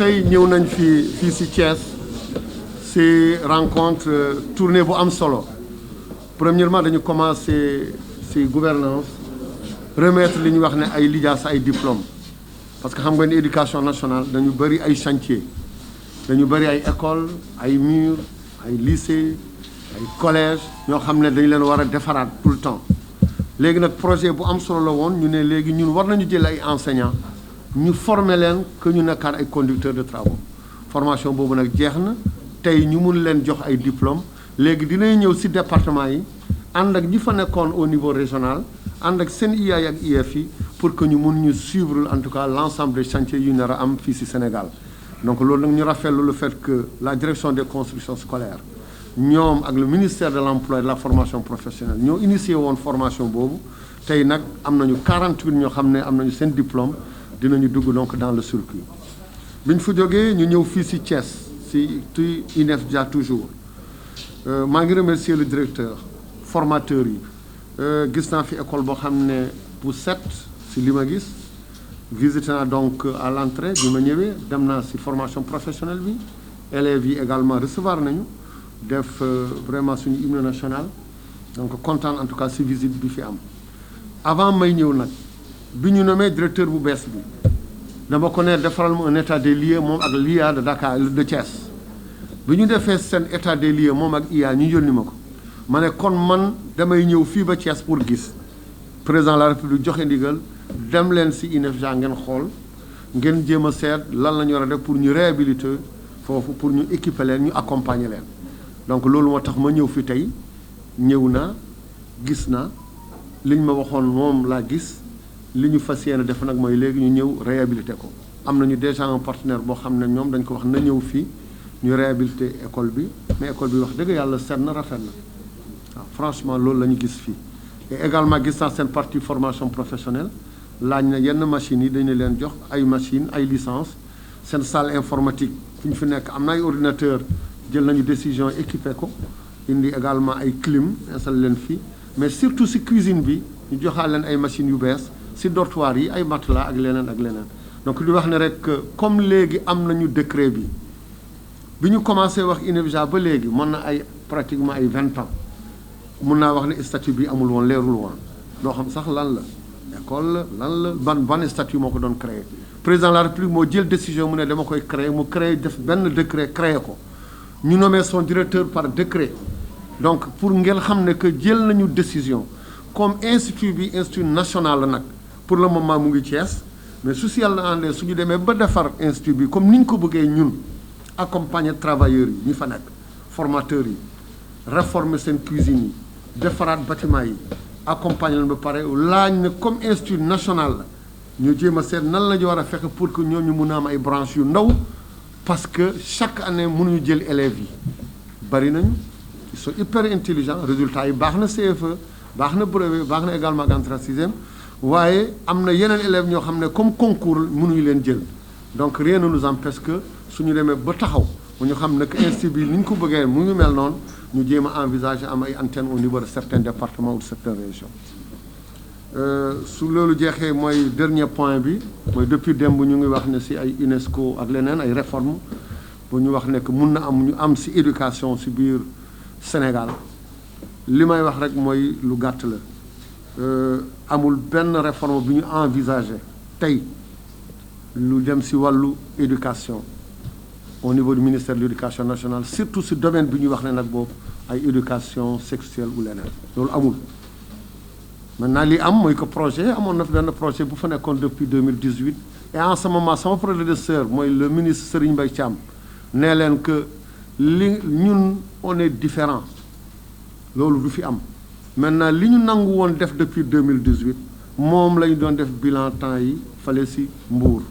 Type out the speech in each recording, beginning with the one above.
tey ñëw nañ fii ci Thiès ci rencontre tournée bu am solo premièrement dañu commencé ci gouvernance remettre li ñu wax ne ay lijaas ay diplôme parce que xam nga ni éducation nationale dañu bëri ay chantier dañu bëri ay école ay mur ay lycée ay collège ñoo xam ne dañu leen war a defaraat tout le temps léegi nag projet bu am solo la woon ñu ne léegi ñun war nañu jël ay enseignants ñu former leen que ñu nekkaat ay conducteurs de travaux formation boobu nag jeex na tey ñu mun leen jox ay diplôme léegi dinañ ñëw ci département yi ànd ak ñi fa nekkoon au niveau régional ànd ak seen IA ak IEF yi pour que ñu mun ñu suivre en tout cas l'ensemble des chantiers yu nar a am fii ci Sénégal donc loolu nag ñu rafetlu le fait que la direction des constructions scolaires ñoom ak le ministère de l'emploi et de la formation professionnelle ñoo initié woon formation boobu tey nag am nañu 48 ñoo xam ne am nañu seen diplôme dinañu dugg donc dans le circuit bi ñu fa jógee ñu ñëw fii ci Thiès ci tuy INEFJA toujours maa ngi remercier le directeur formateur yi gis naa fi école boo xam ne bu set ci li ma gis visité naa donc à l'entrée bi ma ñëwee dem naa ci formation professionnelle bi élèves yi également recevoir nañu def vraiment suñu hymne national donc kontaan en tout cas ci visite bi fi am avant may ñëw nag bi ñu nommé directeur bu bees bi dama ko ne defaral ma un état des lieux moom ak l'IA de Dakar de Thiès bi ñu defee seen état des lieux moom ak IA ñu yónni ma ko ma ne kon man damay ñëw fii ba Thiès pour gis président de la République joxe ndigal dem leen ci INEFJA ngeen xool ngeen jéem a seet lan la ñu war a def pour ñu réhabiliter foofu pour ñu équiper leen ñu accompagner leen donc loolu moo tax ma ñëw fi tey ñëw naa gis naa liñ ma waxoon moom laa gis li ñu fas yéene def nag mooy léegi ñu ñëw réhabiliter ko am nañu déjà un partenaire boo xam ne ñoom dañ ko wax na ñëw fii ñu réhabiliter école bi mais école bi wax dëgg yàlla seet na rafet na waaw franchement loolu la ñu gis fii et également gis naa seen partie formation professionnelle laaj na yenn machines yi dañu leen jox ay machines ay licence seen salle informatique fi ñu fi nekk am na ay ordinateur jël nañu décision équipé ko indi également ay clim installé leen fii mais surtout ci cuisine bi ñu joxaal leen ay machines yu bees ci dortoir yi ay matelas ak leneen ak leneen donc di wax ne rek comme léegi am nañu décret bi ñu commencé wax INEFJA ba léegi mën na ay pratiquement ay 20 ans mun naa wax ne statut bi amul woon leerul woon doo xam sax lan la école lan la ban statut moo ko doon créé président de la République moo jël décision mu ne dama koy créer mu créé def benn décret créé ko ñu nommé son directeur par décret donc pour ngeen xam ne que jël nañu décision comme institut bi institut national la nag pour le moment mu ngi Thiès mais su si yàlla àndee su ñu demee ba defar institut bi comme ni ñu ko bëggee ñun accompagner travailleurs yi ñi fa nekk formateurs yi réformer seen cuisine yi defaraat bâtiment yi accompagner leen ba pare laaj ne comme institut national la ñu jéem a seet nan la ñu war a fekk pour que ñooñu mun a am ay branches yu ndaw parce que chaque année mënuñu jël élèves yi bari nañu ils sont hyper intelligents résultats yi baax na CFE baax na brevet baax na également entrée en sixième waaye am na yeneen élèves ñoo xam ne comme concours mënuñu leen jël donc rien ne nous empêche que suñu demee ba taxaw mu ñu xam ne que institut bi ni ñu ko bëggee mu ngi mel noonu ñu jéem a envisager am ay antennes au niveau de certains départements ou de certaines régions su loolu jeexee mooy dernier point bi mooy depuis démb ñu ngi wax ne ci ay UNESCO ak leneen ay réformes bu ñu wax ne que mun na am ñu am ci éducation ci biir Sénégal li may wax rek mooy lu gàtt la amul benn réforme bi ñu envisager tey lu dem ci wàllu éducation au niveau du ministère de l'éducation nationale surtout ci domaine bi ñuy wax ne nag boobu ay éducation sexuelle ou leneen loolu amul maintenant li am mooy que projet amoon na benn projet bu fa nekkoon depuis 2018 et en ce moment sama prédécesseur mooy le ministre Serigne Mbaye Thiam nee leen que li ñun on est différent loolu du fi am maintenant li ñu nangu woon def depuis 2018 moom la ñu doon def bilan temps yi fale ci Mbour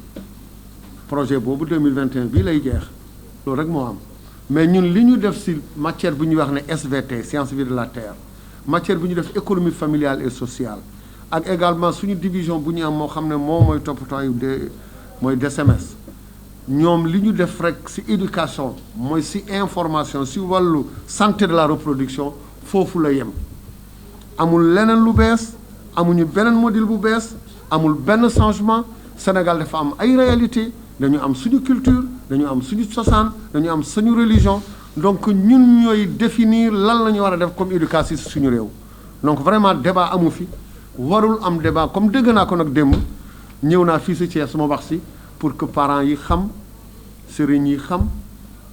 projet boobu 2021 bii lay jeex loolu rek moo am mais ñun li ñu def ci matière bi ñuy wax ne SVT sciences vie de la terre matière bi ñu def économie familiale et sociale ak également suñu division bu ñu am moo xam ne moom mooy toppatooyu mooy DSMS ñoom li ñu def rek ci éducation mooy ci information ci wàllu santé de la reproduction foofu la yem amul leneen lu bees amuñu beneen modèle bu bees amul benn changement Sénégal dafa am ay réalité dañu am suñu culture dañu am suñu cosaan dañu am suñu religion donc ñun ñooy définir lan la ñu war a def comme éducation si suñu réew donc vraiment débat amu fi warul am débat comme dégg naa ko nag démb ñëw naa fii si Thiès ma wax si pour que parents yi xam sëriñ yi xam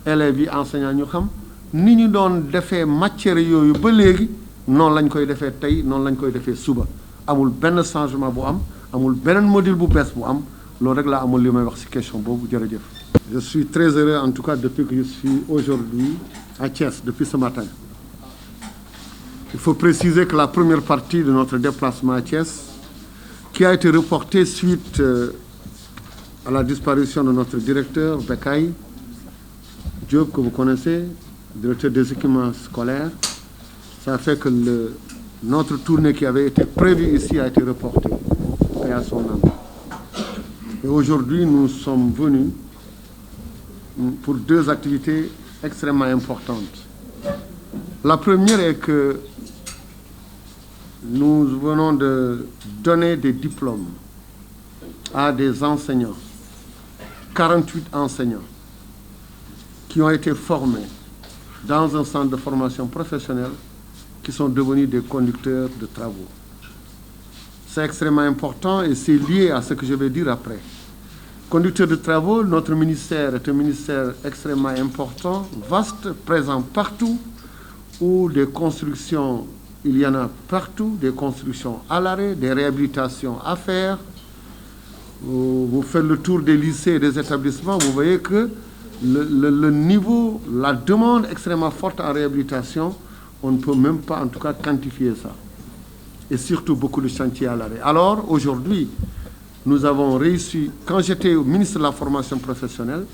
élèves yi enseignants ñu xam ni ñu doon defee matière yooyu ba léegi noonu lañ koy defee tey noonu lañ koy defee suba amul benn changement bu am amul beneen module bu bees bu am loolu rek laa amul li may wax ci question boobu jërëjëf. Je suis très heureux en tout cas depuis que je suis aujourd'hui à Thiès depuis ce matin. Il faut préciser que la première partie de notre déplacement à Thiès, qui a été reportée suite à la disparition de notre directeur Bekay Diop, que vous connaissez, directeur des équipements scolaires, ça fait que notre tournée qui avait été prévue ici a été reportée, et à son âme. Et aujourd'hui, nous sommes venus pour deux activités extrêmement importantes. La première est que nous venons de donner des diplômes à des enseignants, 48 enseignants, qui ont été formés dans un centre de formation professionnelle, qui sont devenus des conducteurs de travaux. C'est extrêmement important et c'est lié à ce que je vais dire après. Conducteurs de travaux, notre ministère est un ministère extrêmement important, vaste, présent partout, où des constructions, il y en a partout, des constructions à l'arrêt, des réhabilitations à faire. Vous faites le tour des lycées et des établissements, vous voyez que le niveau, la demande extrêmement forte en réhabilitation, on ne peut même pas en tout cas quantifier ça. Et surtout beaucoup de chantiers à l'arrêt. Alors aujourd'hui, nous avons réussi, quand j'étais au ministre de la formation professionnelle,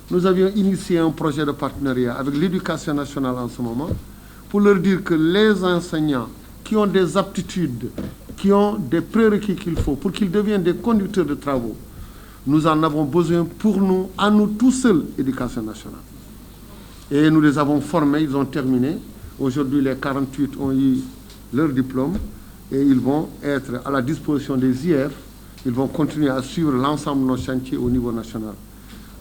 nous avions initié un projet de partenariat avec l'éducation nationale en ce moment, pour leur dire que les enseignants qui ont des aptitudes, qui ont des prérequis qu'il faut pour qu'ils deviennent des conducteurs de travaux, nous en avons besoin pour nous, à nous tout seuls, éducation nationale. Et nous les avons formés, ils ont terminé. Aujourd'hui, les 48 ont eu leur diplôme et ils vont être à la disposition des IF. Ils vont continuer à suivre l'ensemble de nos chantiers au niveau national.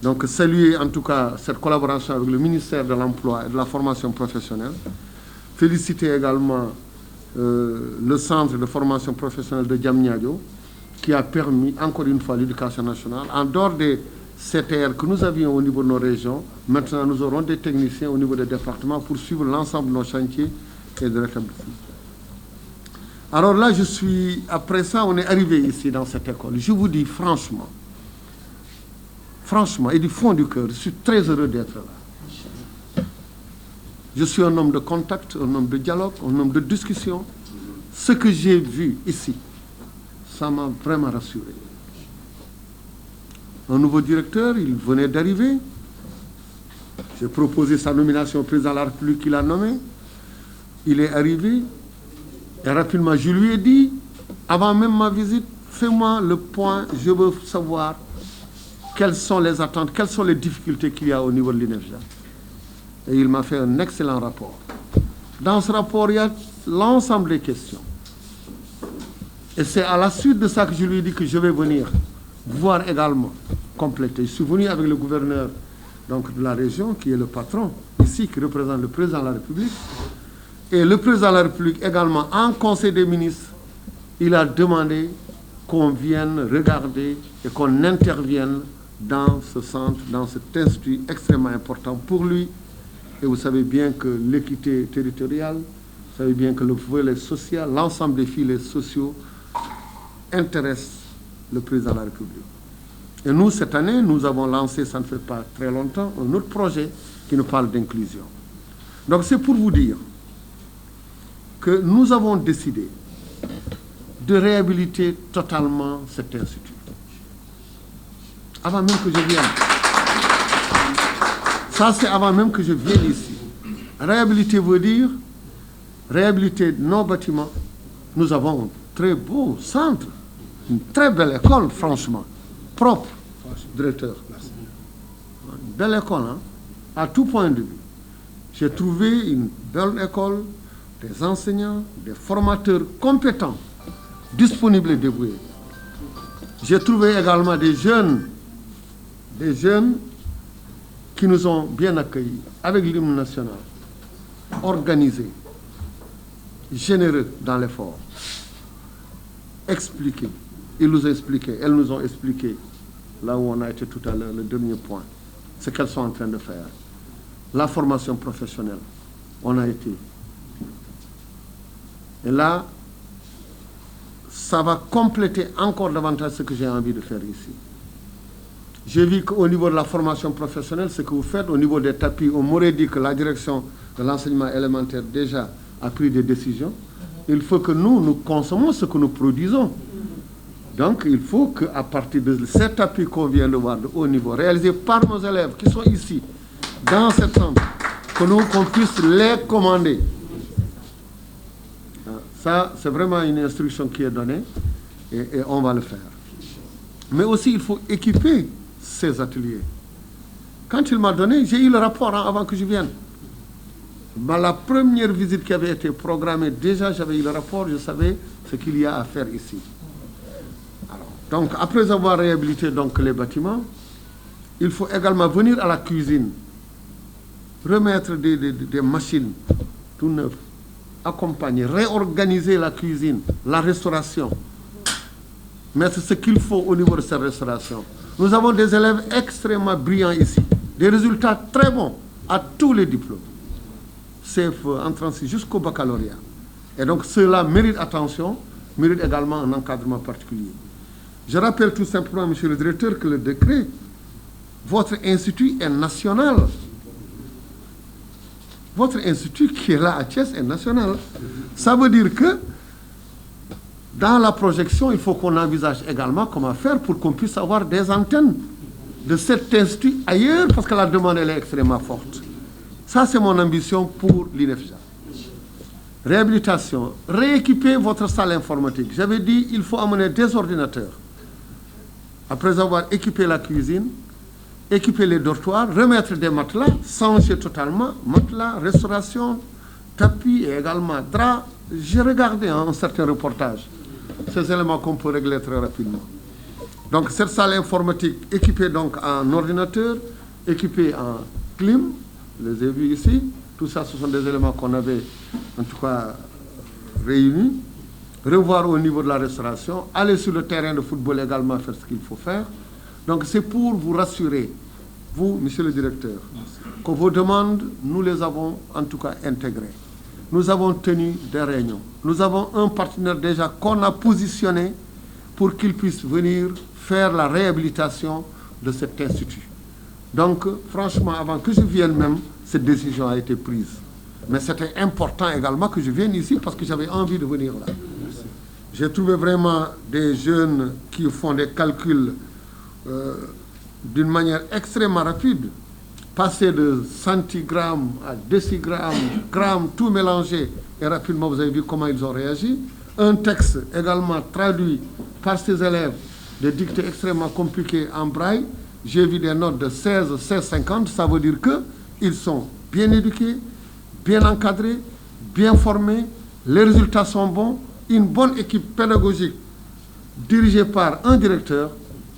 Donc, saluer en tout cas cette collaboration avec le ministère de l'Emploi et de la formation professionnelle. Féliciter également le centre de formation professionnelle de Diamniadio, qui a permis, encore une fois, l'éducation nationale. En dehors des CTR que nous avions au niveau de nos régions, maintenant nous aurons des techniciens au niveau des départements pour suivre l'ensemble de nos chantiers et de rétablissement. Alors là, après ça, on est arrivé ici dans cette école. Je vous dis franchement, et du fond du cœur, je suis très heureux d'être là. Je suis un homme de contact, un homme de dialogue, un homme de discussion. Ce que j'ai vu ici, ça m'a vraiment rassuré. Un nouveau directeur, il venait d'arriver. J'ai proposé sa nomination au président de la République, il l'a nommé. Il est arrivé. Et rapidement, je lui ai dit, avant même ma visite, fais-moi le point, je veux savoir quelles sont les attentes, quelles sont les difficultés qu'il y a au niveau de l'INEFJA. Et il m'a fait un excellent rapport. Dans ce rapport, il y a l'ensemble des questions. Et c'est à la suite de ça que je lui ai dit que je vais venir voir également, compléter. Je suis venu avec le gouverneur donc, de la région, qui est le patron, ici, qui représente le président de la République. Et le président de la République également, en Conseil des ministres, il a demandé qu'on vienne regarder et qu'on intervienne dans ce centre, dans cet institut extrêmement important pour lui. Et vous savez bien que l'équité territoriale, vous savez bien que le volet social, l'ensemble des filets sociaux intéressent le président de la République. Et nous, cette année, nous avons lancé, ça ne fait pas très longtemps, un autre projet qui nous parle d'inclusion. Donc c'est pour vous dire que nous avons décidé de réhabiliter totalement cet institut. Avant même que je vienne. Ça, c'est avant même que je vienne ici. Réhabiliter veut dire réhabiliter nos bâtiments. Nous avons un très beau centre, une très belle école, franchement, propre, directeur. Une belle école, hein, à tout point de vue. J'ai trouvé une belle école, des enseignants, des formateurs compétents, disponibles et dévoués. J'ai trouvé également des jeunes qui nous ont bien accueillis, avec l'hymne national, organisés, généreux dans l'effort, expliqués. Ils nous ont expliqué, elles nous ont expliqué, là où on a été tout à l'heure, le dernier point, ce qu'elles sont en train de faire. La formation professionnelle, on a été. Et là, ça va compléter encore davantage ce que j'ai envie de faire ici. J'ai vu qu'au niveau de la formation professionnelle, ce que vous faites, au niveau des tapis, on m'aurait dit que la direction de l'enseignement élémentaire déjà a pris des décisions. Il faut que nous consommons ce que nous produisons. Donc, il faut qu'à partir de ces tapis qu'on vient de voir de haut niveau, réalisés par nos élèves qui sont ici, dans cette chambre, qu'on puisse les commander. Ça, c'est vraiment une instruction qui est donnée et on va le faire. Mais aussi, il faut équiper ces ateliers. Quand il m'a donné, j'ai eu le rapport avant que je vienne. La première visite qui avait été programmée, déjà j'avais eu le rapport, je savais ce qu'il y a à faire ici. Alors, donc, après avoir réhabilité donc, les bâtiments, il faut également venir à la cuisine, remettre des machines tout neuves, accompagner, réorganiser la cuisine, la restauration, mettre ce qu'il faut au niveau de cette restauration. Nous avons des élèves extrêmement brillants ici, des résultats très bons à tous les diplômes, CFE, entrant jusqu'au baccalauréat. Et donc cela mérite attention, mérite également un encadrement particulier. Je rappelle tout simplement, monsieur le directeur, que le décret, votre institut est national. Votre institut qui est là à Thiès est national. Ça veut dire que dans la projection, il faut qu'on envisage également comment faire pour qu'on puisse avoir des antennes de cet institut ailleurs, parce que la demande elle est extrêmement forte. Ça, c'est mon ambition pour l'INEFJA. Réhabilitation, rééquiper votre salle informatique. J'avais dit il faut amener des ordinateurs. Après avoir équipé la cuisine, équiper les dortoirs, remettre des matelas, changer totalement, matelas, restauration, tapis et également draps. J'ai regardé un certain reportage, ces éléments qu'on peut régler très rapidement. Donc cette salle informatique équipée donc en ordinateur, équipée en clim, je les ai vus ici, tout ça ce sont des éléments qu'on avait en tout cas réunis. Revoir au niveau de la restauration, aller sur le terrain de football également, faire ce qu'il faut faire. Donc c'est pour vous rassurer, vous, monsieur le directeur, que vos demandes, nous les avons en tout cas intégrées. Nous avons tenu des réunions. Nous avons un partenaire déjà qu'on a positionné pour qu'il puisse venir faire la réhabilitation de cet institut. Donc, franchement, avant que je vienne même, cette décision a été prise. Mais c'était important également que je vienne ici parce que j'avais envie de venir là. J'ai trouvé vraiment des jeunes qui font des calculs d'une manière extrêmement rapide. Passer de centigrammes à décigrammes, grammes, tout mélangé. Et rapidement, vous avez vu comment ils ont réagi. Un texte également traduit par ces élèves, de dictées extrêmement compliquées en braille. J'ai vu des notes de 16, 16,50. Ça veut dire qu'ils sont bien éduqués, bien encadrés, bien formés. Les résultats sont bons. Une bonne équipe pédagogique dirigée par un directeur,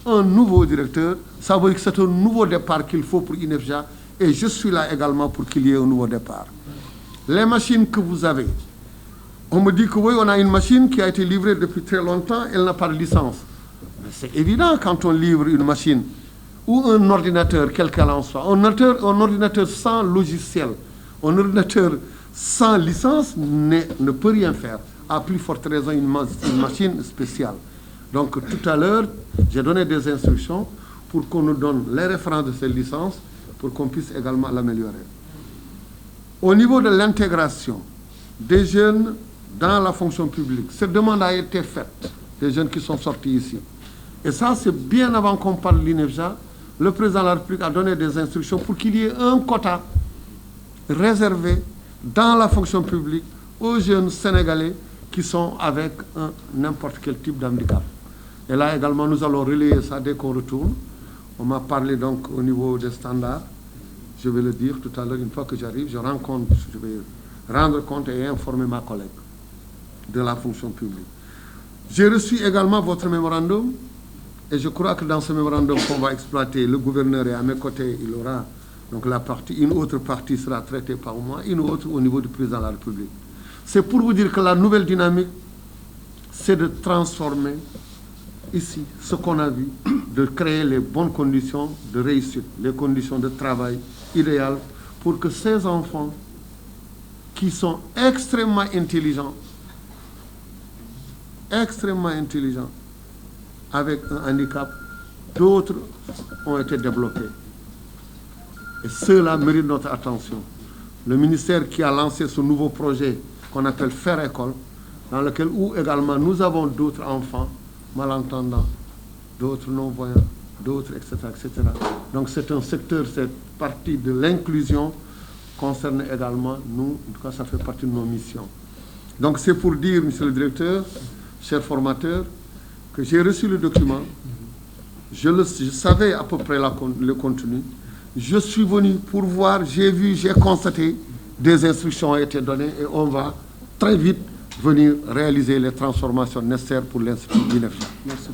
un nouveau directeur. Ça veut dire que c'est un nouveau départ qu'il faut pour INEFJA et je suis là également pour qu'il y ait un nouveau départ. Les machines que vous avez, on me dit que oui, on a une machine qui a été livrée depuis très longtemps, elle n'a pas de licence. Mais c'est évident quand on livre une machine ou un ordinateur, quel qu'elle en soit, un ordinateur sans logiciel, un ordinateur sans licence ne peut rien faire. À plus forte raison une machine spéciale. Donc tout à l'heure, j'ai donné des instructions pour qu'on nous donne les références de ces licences pour qu'on puisse également l'améliorer. Au niveau de l'intégration des jeunes dans la fonction publique, cette demande a été faite, des jeunes qui sont sortis ici. Et ça, c'est bien avant qu'on parle de l'INEFJA, le président de la République a donné des instructions pour qu'il y ait un quota réservé dans la fonction publique aux jeunes Sénégalais qui sont avec n'importe quel type d'handicap. Et là également, nous allons relayer ça dès qu'on retourne. On m'a parlé donc au niveau des standards. Je vais le dire tout à l'heure, une fois que j'arrive, je vais rendre compte et informer ma collègue de la fonction publique. J'ai reçu également votre mémorandum et je crois que dans ce mémorandum qu'on va exploiter, le gouverneur est à mes côtés, il aura Donc une autre partie sera traitée par moi, une autre au niveau du président de la République. C'est pour vous dire que la nouvelle dynamique, c'est de transformer ici ce qu'on a vu, de créer les bonnes conditions de réussite, les conditions de travail idéales pour que ces enfants qui sont extrêmement intelligents, avec un handicap, d'autres ont été développés. Et ceux-là méritent notre attention. Le ministère qui a lancé ce nouveau projet qu'on appelle Faire École, dans lequel où également nous avons d'autres enfants malentendants, d'autres non-voyants, d'autres, etc., etc. Donc c'est un secteur, cette partie de l'inclusion concerne également nous, en tout cas ça fait partie de nos missions. Donc c'est pour dire, monsieur le directeur, chers formateurs, que j'ai reçu le document, je savais à peu près le contenu, je suis venu pour voir, j'ai vu, j'ai constaté, des instructions ont été données et on va très vite venir réaliser les transformations nécessaires pour l'Institut l'INEFJA. Merci.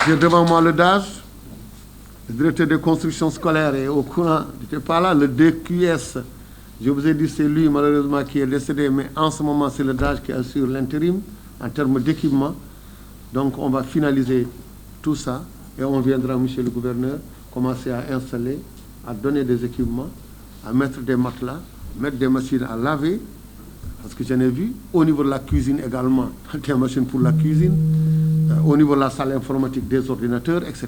J'ai devant moi le DAGE, le directeur des constructions scolaires et au courant, je n'étais pas là, le DQS, je vous ai dit c'est lui malheureusement qui est décédé, mais en ce moment c'est le DAGE qui assure l'intérim en termes d'équipement. Donc on va finaliser tout ça et on viendra, monsieur le gouverneur, commencer à installer, à donner des équipements, à mettre des matelas, mettre des machines à laver, parce que j'en ai vu, au niveau de la cuisine également, des machines pour la cuisine, au niveau de la salle informatique, des ordinateurs, etc.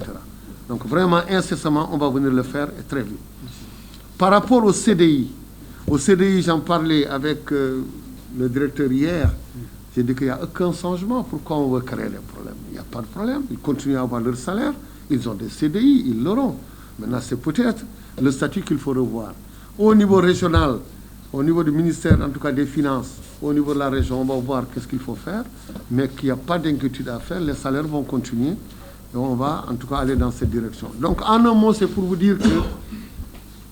Donc vraiment, incessamment, on va venir le faire et très vite. Par rapport au CDI, j'en parlais avec le directeur hier, j'ai dit qu'il n'y a aucun changement. Pourquoi on veut créer les problèmes? Il n'y a pas de problème. Ils continuent à avoir leur salaire. Ils ont des CDI, ils l'auront. Maintenant, c'est peut-être le statut qu'il faut revoir. Au niveau régional, au niveau du ministère, en tout cas des Finances, au niveau de la région, on va voir qu'est-ce qu'il faut faire, mais qu'il n'y a pas d'inquiétude à faire. Les salaires vont continuer et on va en tout cas aller dans cette direction. Donc, en un mot, c'est pour vous dire que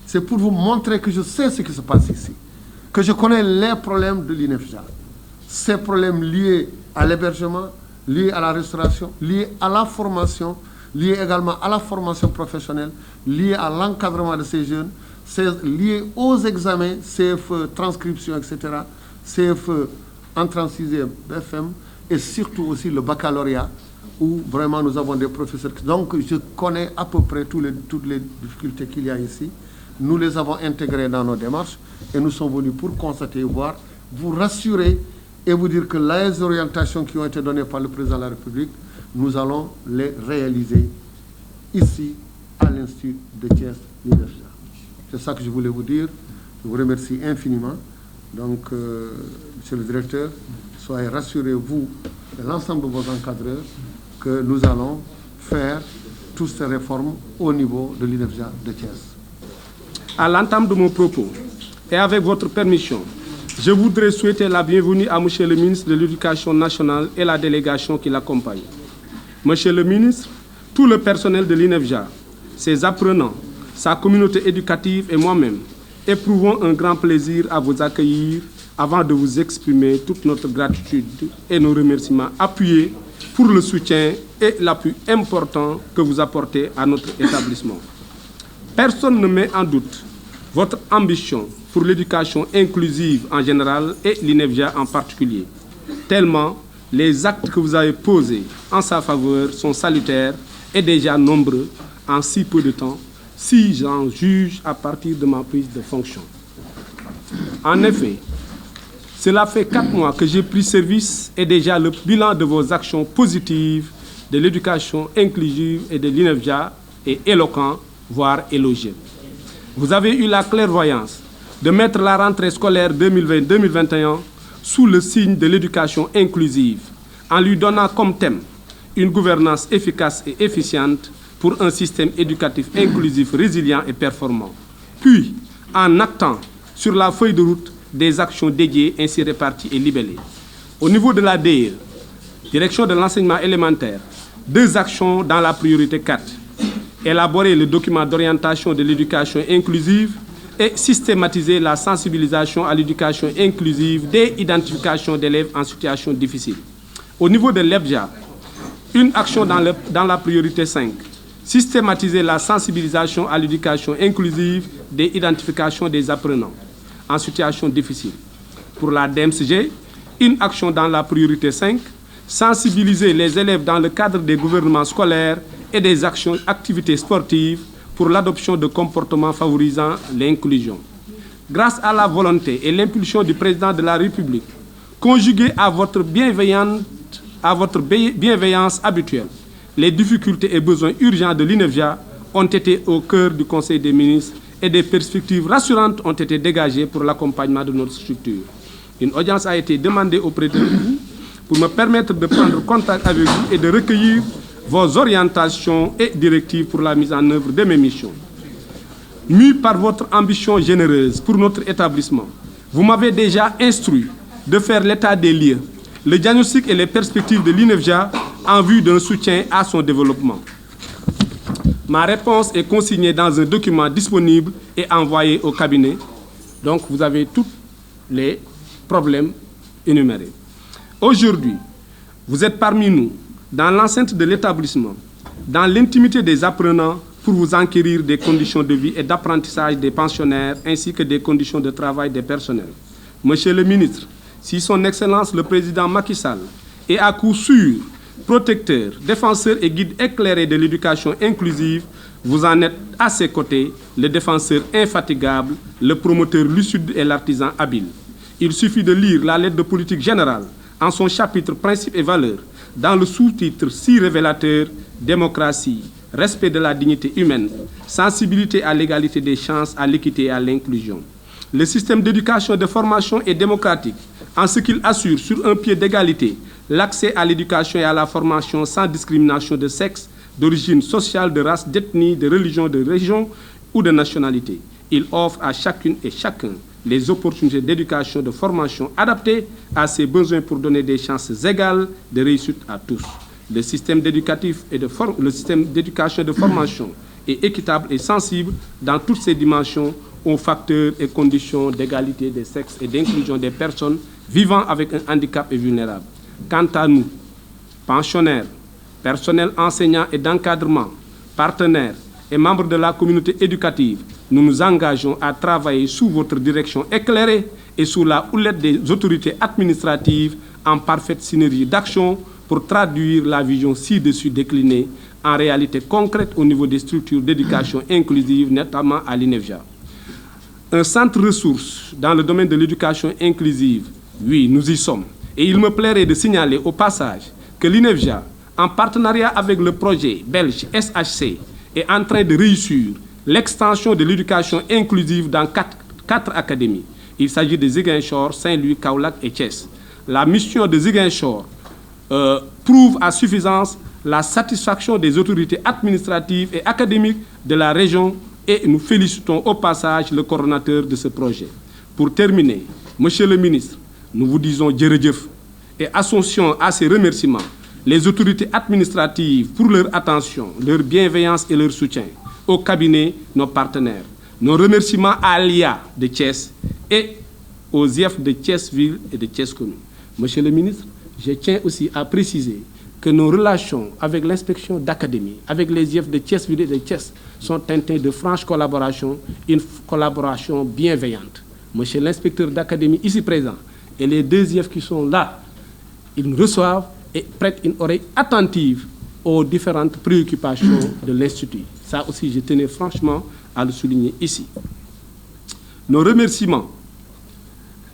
c'est pour vous montrer que je sais ce qui se passe ici, que je connais les problèmes de l'INEFJA. Ces problèmes liés à l'hébergement, liés à la restauration, liés à la formation, liés également à la formation professionnelle, liés à l'encadrement de ces jeunes, c'est lié aux examens, CFE, transcription, etc., CFE, entrée en 6e, BFM, et surtout aussi le baccalauréat, où vraiment nous avons des professeurs. Donc je connais à peu près toutes les difficultés qu'il y a ici. Nous les avons intégrées dans nos démarches et nous sommes venus pour constater, voir, vous rassurer et vous dire que les orientations qui ont été données par le président de la République, nous allons les réaliser ici à l'Institut de Thiès, l'INEFJA. C'est ça que je voulais vous dire. Je vous remercie infiniment. Donc, monsieur le directeur, soyez rassurés, vous et l'ensemble de vos encadreurs, que nous allons faire toutes ces réformes au niveau de l'INEFJA de Thiès. À l'entame de mon propos, et avec votre permission, je voudrais souhaiter la bienvenue à monsieur le ministre de l'Éducation nationale et la délégation qui l'accompagne. Monsieur le ministre, tout le personnel de l'INEFJA, ses apprenants, sa communauté éducative et moi-même éprouvons un grand plaisir à vous accueillir avant de vous exprimer toute notre gratitude et nos remerciements appuyés pour le soutien et l'appui important que vous apportez à notre établissement. Personne ne met en doute votre ambition pour l'éducation inclusive en général et l'INEFJA en particulier, tellement les actes que vous avez posés en sa faveur sont salutaires et déjà nombreux en si peu de temps, si j'en juge à partir de ma prise de fonction. En effet, cela fait 4 mois que j'ai pris service et déjà le bilan de vos actions positives de l'éducation inclusive et de l'INEFJA est éloquent, voire élogieux. Vous avez eu la clairvoyance de mettre la rentrée scolaire 2020-2021 sous le signe de l'éducation inclusive, en lui donnant comme thème une gouvernance efficace et efficiente pour un système éducatif inclusif, résilient et performant. Puis, en actant sur la feuille de route des actions dédiées ainsi réparties et libellées. Au niveau de la DE, direction de l'enseignement élémentaire, 2 actions dans la priorité 4. Élaborer le document d'orientation de l'éducation inclusive et systématiser la sensibilisation à l'éducation inclusive dès l'identification d'élèves en situation difficile. Au niveau de l'EBJA, une action dans la priorité 5, systématiser la sensibilisation à l'éducation inclusive et l'identification des apprenants en situation difficile. Pour la DMCG, une action dans la priorité 5, sensibiliser les élèves dans le cadre des gouvernements scolaires et des activités sportives pour l'adoption de comportements favorisant l'inclusion. Grâce à la volonté et l'impulsion du président de la République, conjuguée à votre bienveillance habituelle, les difficultés et besoins urgents de l'INEFJA ont été au cœur du Conseil des ministres et des perspectives rassurantes ont été dégagées pour l'accompagnement de notre structure. Une audience a été demandée auprès de vous pour me permettre de prendre contact avec vous et de recueillir vos orientations et directives pour la mise en œuvre de mes missions. Mû par votre ambition généreuse pour notre établissement, vous m'avez déjà instruit de faire l'état des lieux, le diagnostic et les perspectives de l'INEFJA en vue d'un soutien à son développement. Ma réponse est consignée dans un document disponible et envoyé au cabinet. Donc, vous avez tous les problèmes énumérés. Aujourd'hui, vous êtes parmi nous, dans l'enceinte de l'établissement, dans l'intimité des apprenants, pour vous enquérir des conditions de vie et d'apprentissage des pensionnaires, ainsi que des conditions de travail des personnels. Monsieur le ministre, si son Excellence le Président Macky Sall est à coup sûr protecteur, défenseur et guide éclairé de l'éducation inclusive, vous en êtes à ses côtés, le défenseur infatigable, le promoteur lucide et l'artisan habile. Il suffit de lire la lettre de politique générale en son chapitre Principes et valeurs, dans le sous-titre si révélateur « Démocratie, respect de la dignité humaine, sensibilité à l'égalité des chances, à l'équité et à l'inclusion ». Le système d'éducation et de formation est démocratique en ce qu'il assure sur un pied d'égalité l'accès à l'éducation et à la formation sans discrimination de sexe, d'origine sociale, de race, d'ethnie, de religion, de région ou de nationalité. Il offre à chacune et chacun les opportunités d'éducation, de formation adaptées à ses besoins pour donner des chances égales de réussite à tous. Le système d'éducation et de formation est équitable et sensible dans toutes ses dimensions aux facteurs et conditions d'égalité des sexes et d'inclusion des personnes vivant avec un handicap et vulnérables. Quant à nous, pensionnaires, personnel enseignant et d'encadrement, partenaires et membres de la communauté éducative, nous nous engageons à travailler sous votre direction éclairée et sous la houlette des autorités administratives en parfaite synergie d'action pour traduire la vision ci-dessus déclinée en réalité concrète au niveau des structures d'éducation inclusive, notamment à l'INEFJA. Un centre ressources dans le domaine de l'éducation inclusive, oui, nous y sommes. Et il me plairait de signaler au passage que l'INEFJA, en partenariat avec le projet belge SHC, est en train de réussir l'extension de l'éducation inclusive dans quatre académies. Il s'agit de Ziguinchor, Saint-Louis, Kaolack et Thiès. La mission de Ziguinchor prouve à suffisance la satisfaction des autorités administratives et académiques de la région et nous félicitons au passage le coordonnateur de ce projet. Pour terminer, Monsieur le ministre, nous vous disons djérëjëf et associons à ces remerciements les autorités administratives pour leur attention, leur bienveillance et leur soutien, au cabinet, nos partenaires. Nos remerciements à l'IA de Thiès et aux IEF de Thiès-Ville et de Thiès Commune. Monsieur le ministre, je tiens aussi à préciser que nos relations avec l'inspection d'académie, avec les IEF de Thiès-Ville et de Thiès, sont teintées de franche collaboration, une collaboration bienveillante. Monsieur l'inspecteur d'académie ici présent et les deux IEF qui sont là, ils nous reçoivent et prêtent une oreille attentive aux différentes préoccupations de l'Institut. Ça aussi, je tenais franchement à le souligner ici. Nos remerciements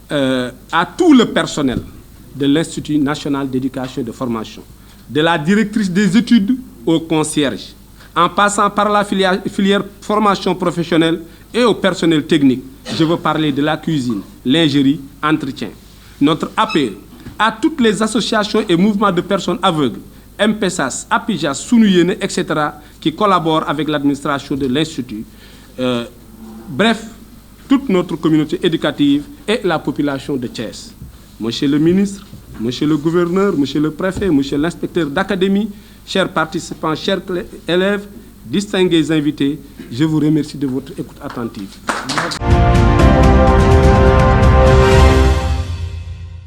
à tout le personnel de l'Institut national d'éducation et de formation, de la directrice des études au concierge, en passant par la filière formation professionnelle et au personnel technique. Je veux parler de la cuisine, lingerie, entretien. Notre appel à toutes les associations et mouvements de personnes aveugles, MPSAS, APIJAS, Sunuyene, etc., qui collaborent avec l'administration de l'Institut. Bref, toute notre communauté éducative et la population de Thiès. Monsieur le ministre, monsieur le gouverneur, monsieur le préfet, monsieur l'inspecteur d'académie, chers participants, chers élèves, distingués invités, je vous remercie de votre écoute attentive. Merci.